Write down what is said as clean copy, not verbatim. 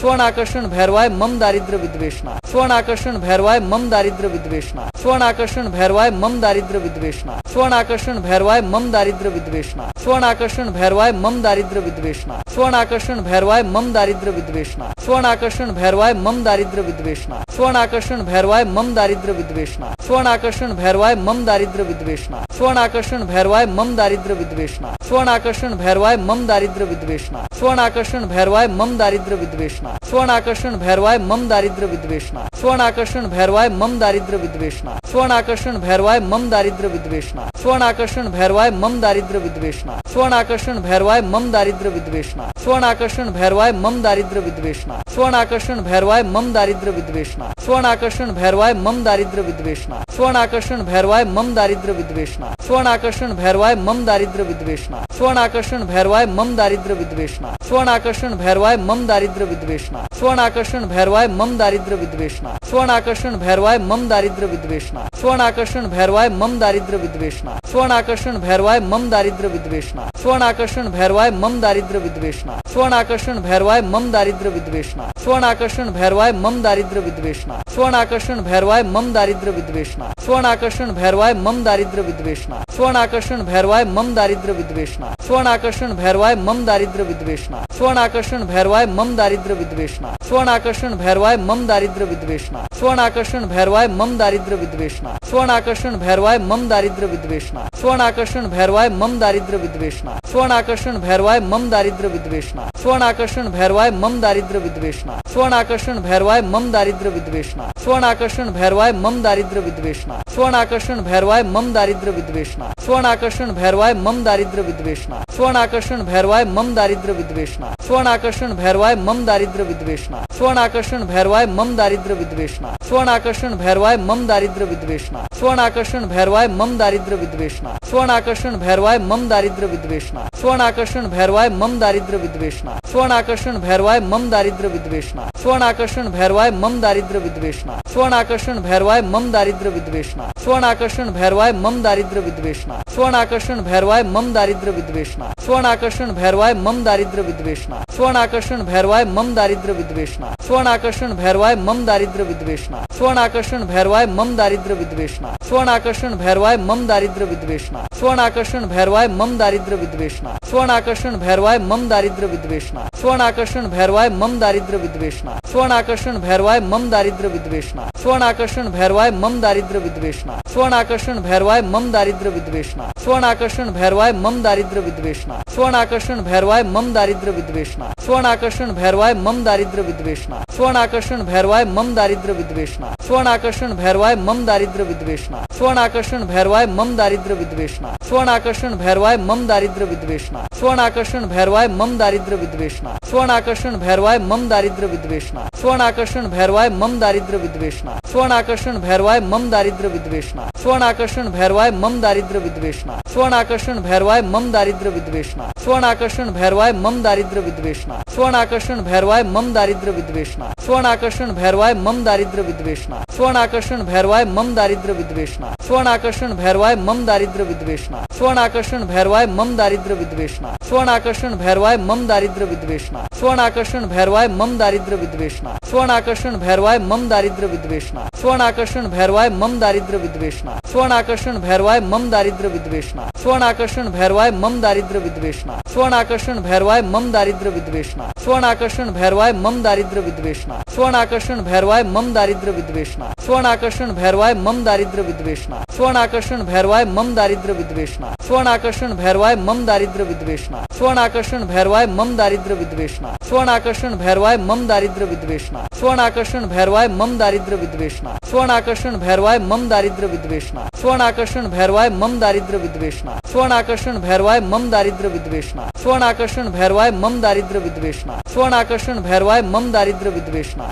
स्वर्ण आकर्षण भैरवाय मम दारिद्र विद्वेषणा, स्वर्ण आकर्षण भैरवाय मम दारिद्र विद्वेषणा, स्वर्ण आकर्षण भैरवाय मम दारिद्र विद्वेषणा, स्वर्ण आकर्षण भैरवाय मम दारिद्र विद्वेषणा, स्वर्ण आकर्षण भैरवाय मम दारिद्र विद्वेषणा, स्वर्ण आकर्षण भैरवाय मम दारिद्र विद्वेषणा, स्वर्ण आकर्षण भैरवाय मम दारिद्र विद्वेषणा, स्वर्ण आकर्षण भैरवाय मम दारिद्र विद्वेषणा, स्वर्ण आकर्षण भैरवाय मम दारिद्र विद्वेषणा, स्वर्ण आकर्षण भैरवाय मम दारिद्र विद्वेषणा, स्वर्ण आकर्षण भैरवाय मम दारिद्र विद्वेषणा, स्वर्ण आकर्षण भैरवाय मम दारिद्र विद्वेषणा, स्वर्ण आकर्षण भैरवाय मम दारिद्र विद्वेषणा, स्वर्ण आकर्षण भैरवाय मम दारिद्र विद्वेषणा, स्वर्ण आकर्षण भैरवाय मम दारिद्र विद्वेषणा, स्वर्ण आकर्षण भैरवाय मम दारिद्र विद्वेषणा, स्वर्ण आकर्षण भैरवाय मम दारिद्र विद्वेषणा, स्वर्ण आकर्षण भैरवाय मम दारिद्र विद्वेषणा, स्वर्ण आकर्षण भैरवाय मम दारिद्र विद्वेषणा, स्वर्ण आकर्षण भैरवाय मम दारिद्र विद्वेषणा, स्वर्ण आकर्षण भैरवाय मम दारिद्र विद्वेषणा, स्वर्ण आकर्षण भैरवाय मम दारिद्र विद्वेषणा, स्वर्ण आकर्षण भैरवाय मम दारिद्र विद्वेषणा, स्वर्ण आकर्षण भैरवाय मम दारिद्र विद्वेषणा, स्वर्ण आकर्षण भैरवाय मम दारिद्र विद्वेषणा, स्वर्ण आकर्षण भैरवाय मम दारिद्र विद्वेषणा, स्वर्ण आकर्षण भैरवाय मम दारिद्र विद्वेषणा, स्वर्ण आकर्षण भैरवाय मम दारिद्र विद्वेषणा, स्वर्ण आकर्षण भैरवाय मम दारिद्र विद्वेषणा, स्वर्ण आकर्षण भैरवाय मम दारिद्र विद्वेषणा, स्वर्ण आकर्षण भैरवाय मम दारिद्र विद्वेषणा, स्वर्ण आकर्षण भैरवाय मम दारिद्र विद्वेषणा, स्वर्ण आकर्षण भैरवाय मम दारिद्र विद्वेषणा, स्वर्ण आकर्षण भैरवाय मम दारिद्र विद्वेषणा, स्वर्ण आकर्षण भैरवाय मम दारिद्र विद्वेषणा, स्वर्ण आकर्षण भैरवाय मम दारिद्र विद्वेषणा, स्वर्ण आकर्षण भैरवाय मम दारिद्र विद्वेषणा, स्वर्ण आकर्षण भैरवाय मम दारिद्र विद्वेषणा, स्वर्ण आकर्षण भैरवाय मम दारिद्र विद्वेषणा, स्वर्ण आकर्षण भैरवाय मम दारिद्र विद्वेषणा, स्वर्ण आकर्षण भैरवाय मम दारिद्र विद्वेषणा, स्वर्ण आकर्षण भैरवाय मम दारिद्र विद्वेषणा, स्वर्ण आकर्षण भैरवाय मम दारिद्र विद्वेषणा, स्वर्ण आकर्षण भैरवाय मम दारिद्र विद्वेषणा, स्वर्ण आकर्षण भैरवाय मम दारिद्र विद्वेषणा, स्वर्ण आकर्षण भैरवाय मम दारिद्र विद्वेषणा, स्वर्ण आकर्षण भैरवाय मम दारिद्र विद्वेषणा, स्वर्ण आकर्षण भैरवाय मम दारिद्र विद्वेषणा, स्वर्ण आकर्षण भैरवाय मम दारिद्र विद्वेषणा, स्वर्ण आकर्षण भैरवाय मम दारिद्र विद्वेषणा, स्वर्ण आकर्षण भैरवाय मम दारिद्र विद्वेषणा, स्वर्ण आकर्षण भैरवाय मम दारिद्र विद्वेषणा, स्वर्ण आकर्षण भैरवाय मम दारिद्र विद्वेषणा, स्वर्ण आकर्षण भैरवाय मम दारिद्र विद्वेषणा, स्वर्ण आकर्षण भैरवाय मम दारिद्र विद्वेषणा, स्वर्ण आकर्षण भैरवाय मम दारिद्र विद्वेषणा, स्वर्ण आकर्षण भैरवाय मम दारिद्र विद्वेषणा, स्वर्ण आकर्षण भैरवाय मम दारिद्र विद्वेषणा, स्वर्ण आकर्षण भैरवाय मम दारिद्र विद्वेषणा, स्वर्ण आकर्षण भैरवाय मम दारिद्र विद्वेषणा, स्वर्ण आकर्षण भैरवाय मम दारिद्र विद्वेषणा, स्वर्ण आकर्षण भैरवाय मम दारिद्र विद्वेषणा, स्वर्ण आकर्षण भैरवाय मम दारिद्र विद्वेषणा, स्वर्ण आकर्षण भैरवाय मम दारिद्र विद्वेषणा, स्वर्ण आकर्षण भैरवाय मम दारिद्र विद्वेषणा, स्वर्ण आकर्षण भैरवाय मम दारिद्र विद्वेषणा, स्वर्ण आकर्षण भैरवाय मम दारिद्र विद्वेषणा, स्वर्ण आकर्षण भैरवाय मम दारिद्र विद्वेषणा, स्वर्ण आकर्षण भैरवाय मम दारिद्र विद्वेषणा, स्वर्ण आकर्षण भैरवाय मम दारिद्र विद्वेषणा, स्वर्ण आकर्षण भैरवाय मम दारिद्र विद्वेषणा, स्वर्ण आकर्षण भैरवाय मम दारिद्र विद्वेषणा, स्वर्ण आकर्षण भैरवाय मम दारिद्र विद्वेषणा, स्वर्ण आकर्षण भैरवाय मम दारिद्र विद्वेषणा, स्वर्ण आकर्षण भैरवाय मम दारिद्र विद्वेषणा, स्वर्ण आकर्षण भैरवाय मम दारिद्र विद्वेषणा, स्वर्ण आकर्षण भैरवाय मम दारिद्र विद्वेषणा, स्वर्ण आकर्षण भैरवाय मम दारिद्र विद्वेषणा, स्वर्ण आकर्षण भैरवाय मम दारिद्र विद्वेषणा, स्वर्ण आकर्षण भैरवाय मम दारिद्र विद्वेषणा, स्वर्ण आकर्षण भैरवाय मम दारिद्र विद्वेषणा, स्वर्ण आकर्षण भैरवाय मम दारिद्र विद्वेषणा, स्वर्ण आकर्षण भैरवाय मम दारिद्र विद्वेषणा, स्वर्ण आकर्षण भैरवाय मम दारिद्र विद्वेषणा, स्वर्ण आकर्षण भैरवाय मम दारिद्र विद्वेषणा, स्वर्ण आकर्षण भैरवाय मम दारिद्र विद्वेषणा, स्वर्ण आकर्षण भैरवाय मम दारिद्र विद्वेषणा, स्वर्ण आकर्षण भैरवाय मम दारिद्र विद्वेषणा, स्वर्ण आकर्षण भैरवाय मम दारिद्र विद्वेषणा, स्वर्ण आकर्षण भैरवाय मम दारिद्र विद्वेषणा, स्वर्ण आकर्षण भैरवाय मम दारिद्र विद्वेषणा, स्वर्ण आकर्षण भैरवाय मम दारिद्र विद्वेषणा, स्वर्ण आकर्षण भैरवाय मम दारिद्र विद्वेषणा, स्वर्ण आकर्षण भैरवाय मम दारिद्र विद्वेषणा, स्वर्ण आकर्षण भैरवाय मम दारिद्र विद्वेषणा, स्वर्ण आकर्षण भैरवाय मम दारिद्र विद्वेषणा, स्वर्ण आकर्षण भैरवाय मम दारिद्र विद्वेषणा, स्वर्ण आकर्षण भैरवाय मम दारिद्र विद्वेषणा, स्वर्ण आकर्षण भैरवाय मम दारिद्र विद्वेषणा, स्वर्ण आकर्षण भैरवाय मम दारिद्र विद्वेषणा, स्वर्ण आकर्षण भैरवाय मम दारिद्र विद्वेषणा, स्वर्ण आकर्षण भैरवाय मम दारिद्र विद्वेषणा, स्वर्ण आकर्षण भैरवाय मम दारिद्र विद्वेषणा, स्वर्ण आकर्षण भैरवाय मम दारिद्र विद्वेषणा, स्वर्ण आकर्षण भैरवाय मम दारिद्र विद्वेषणा, स्वर्ण आकर्षण भैरवाय मम दारिद्र विद्वेषणा, स्वर्ण आकर्षण भैरवाय मम दारिद्र विद्वेषणा, स्वर्ण आकर्षण भैरवाय मम दारिद्र विद्वेषणा,